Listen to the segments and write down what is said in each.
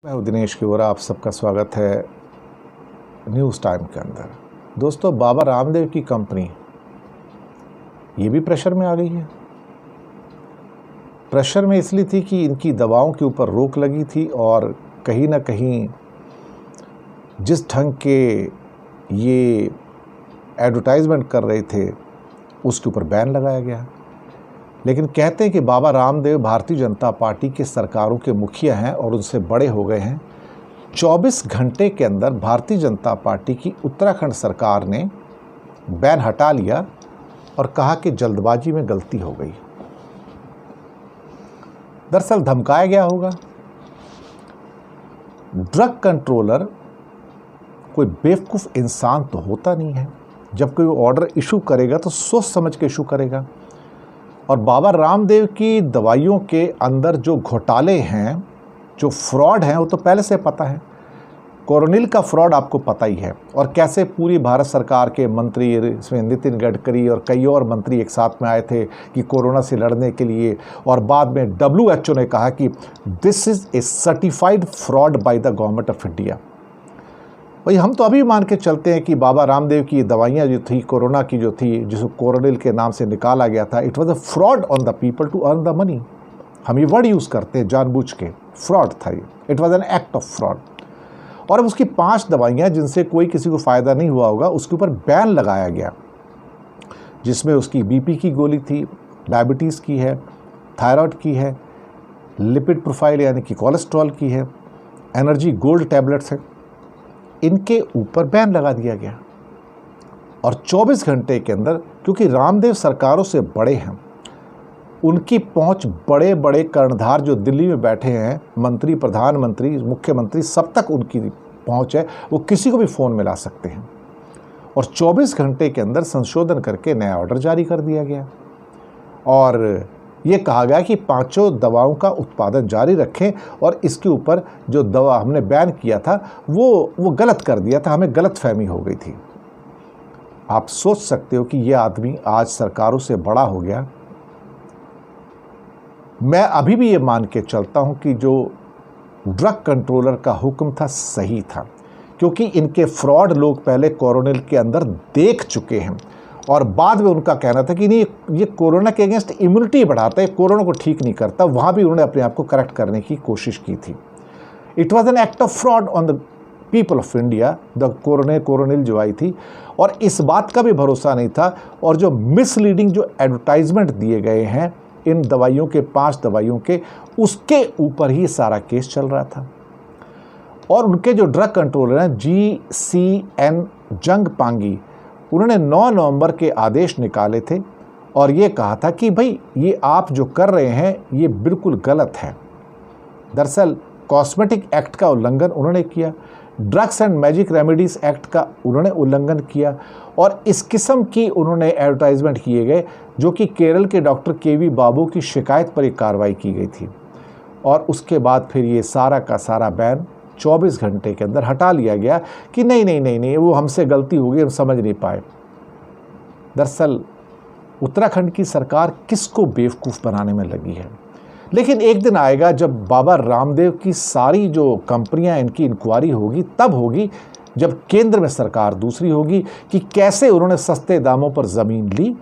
मैं हूं दिनेश की ओर आप सबका स्वागत है न्यूज़ टाइम के अंदर। दोस्तों, बाबा रामदेव की कंपनी ये भी प्रेशर में आ गई है। प्रेशर में इसलिए थी कि इनकी दवाओं के ऊपर रोक लगी थी और कहीं ना कहीं जिस ढंग के ये एडवर्टाइजमेंट कर रहे थे उसके ऊपर बैन लगाया गया। लेकिन कहते हैं कि बाबा रामदेव भारतीय जनता पार्टी के सरकारों के मुखिया हैं और उनसे बड़े हो गए हैं। 24 घंटे के अंदर भारतीय जनता पार्टी की उत्तराखंड सरकार ने बैन हटा लिया और कहा कि जल्दबाजी में गलती हो गई। दरअसल धमकाया गया होगा। ड्रग कंट्रोलर कोई बेवकूफ़ इंसान तो होता नहीं है। जब कोई ऑर्डर इशू करेगा तो सोच समझ के इशू करेगा। और बाबा रामदेव की दवाइयों के अंदर जो घोटाले हैं, जो फ्रॉड हैं, वो तो पहले से पता है। कोरोनिल का फ्रॉड आपको पता ही है, और कैसे पूरी भारत सरकार के मंत्री, इसमें नितिन गडकरी और कई और मंत्री एक साथ में आए थे कि कोरोना से लड़ने के लिए, और बाद में WHO ने कहा कि this is a certified fraud by the government of India. भाई, हम तो अभी मान के चलते हैं कि बाबा रामदेव की दवाइयाँ जो थी, कोरोना की जो थी, जिसको कोरोनिल के नाम से निकाला गया था, it was a fraud on the people to earn the money. हम ये वर्ड यूज़ करते हैं जानबूझ के, फ्रॉड था ये, it was an act of fraud. और अब उसकी 5 दवाइयाँ जिनसे कोई किसी को फ़ायदा नहीं हुआ होगा, उसके ऊपर बैन लगाया गया, जिसमें उसकी BP की गोली थी, डायबिटीज़ की है, थायराइड की है, लिपिड प्रोफाइल यानी कि कोलेस्ट्रॉल की है, एनर्जी गोल्ड टैबलेट्स है, इनके ऊपर बैन लगा दिया गया। और 24 घंटे के अंदर, क्योंकि रामदेव सरकारों से बड़े हैं, उनकी पहुंच बड़े बड़े कर्णधार जो दिल्ली में बैठे हैं, मंत्री, प्रधानमंत्री, मुख्यमंत्री, सब तक उनकी पहुंच है। वो किसी को भी फ़ोन मिला सकते हैं। और 24 घंटे के अंदर संशोधन करके नया ऑर्डर जारी कर दिया गया और ये कहा गया कि 5 दवाओं का उत्पादन जारी रखें, और इसके ऊपर जो दवा हमने बैन किया था वो गलत कर दिया था, हमें गलतफहमी हो गई थी। आप सोच सकते हो कि ये आदमी आज सरकारों से बड़ा हो गया। मैं अभी भी ये मान के चलता हूँ कि जो ड्रग कंट्रोलर का हुक्म था सही था, क्योंकि इनके फ्रॉड लोग पहले कोरोनिल के अंदर देख चुके हैं, और बाद में उनका कहना था कि नहीं, ये कोरोना के अगेंस्ट इम्यूनिटी बढ़ाता है, कोरोना को ठीक नहीं करता। वहाँ भी उन्होंने अपने आप को करेक्ट करने की कोशिश की थी। It was an act of fraud on the people of India, the Coronil जो आई थी। और इस बात का भी भरोसा नहीं था, और जो मिसलीडिंग जो एडवर्टाइजमेंट दिए गए हैं इन दवाइयों के, 5 दवाइयों के, उसके ऊपर ही सारा केस चल रहा था। और उनके जो ड्रग कंट्रोलर हैं, GCN जंगपांगी, उन्होंने 9 नवंबर के आदेश निकाले थे और ये कहा था कि भाई, ये आप जो कर रहे हैं ये बिल्कुल गलत है। दरअसल कॉस्मेटिक एक्ट का उल्लंघन उन्होंने किया, drugs and magic remedies act का उन्होंने उल्लंघन किया, और इस किस्म की उन्होंने एडवर्टाइजमेंट किए गए, जो कि केरल के डॉक्टर KV बाबू की शिकायत पर एक कार्रवाई की गई थी। और उसके बाद फिर ये सारा का सारा बैन 24 घंटे के अंदर हटा लिया गया कि नहीं, वो हमसे गलती हो गई, हम समझ नहीं पाए। दरअसल उत्तराखंड की सरकार किसको बेवकूफ़ बनाने में लगी है। लेकिन एक दिन आएगा जब बाबा रामदेव की सारी जो कंपनियां, इनकी इंक्वायरी होगी, तब होगी जब केंद्र में सरकार दूसरी होगी कि कैसे उन्होंने सस्ते दामों पर ज़मीन ली,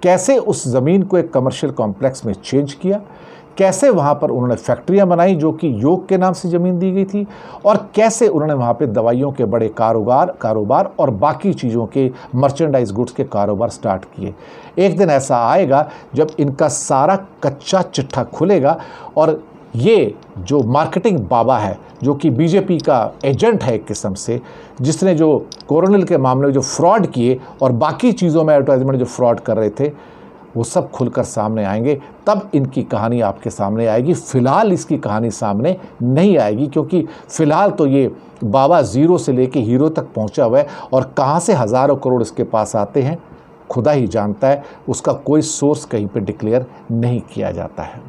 कैसे उस ज़मीन को एक कमर्शियल कॉम्प्लेक्स में चेंज किया, कैसे वहाँ पर उन्होंने फैक्ट्रियाँ बनाई जो कि योग के नाम से ज़मीन दी गई थी, और कैसे उन्होंने वहाँ पे दवाइयों के बड़े कारोबार और बाकी चीज़ों के मर्चेंडाइज गुड्स के कारोबार स्टार्ट किए। एक दिन ऐसा आएगा जब इनका सारा कच्चा चिट्ठा खुलेगा, और ये जो मार्केटिंग बाबा है, जो कि BJP का एजेंट है एक किस्म से, जिसने जो कोरोनिल के मामले में जो फ्रॉड किए और बाकी चीज़ों में एडवर्टाइजमेंट जो फ्रॉड कर रहे थे, वो सब खुलकर सामने आएंगे। तब इनकी कहानी आपके सामने आएगी। फ़िलहाल इसकी कहानी सामने नहीं आएगी, क्योंकि फ़िलहाल तो ये बाबा ज़ीरो से लेके हीरो तक पहुंचा हुआ है, और कहां से हज़ारों करोड़ इसके पास आते हैं खुदा ही जानता है। उसका कोई सोर्स कहीं पे डिक्लेयर नहीं किया जाता है।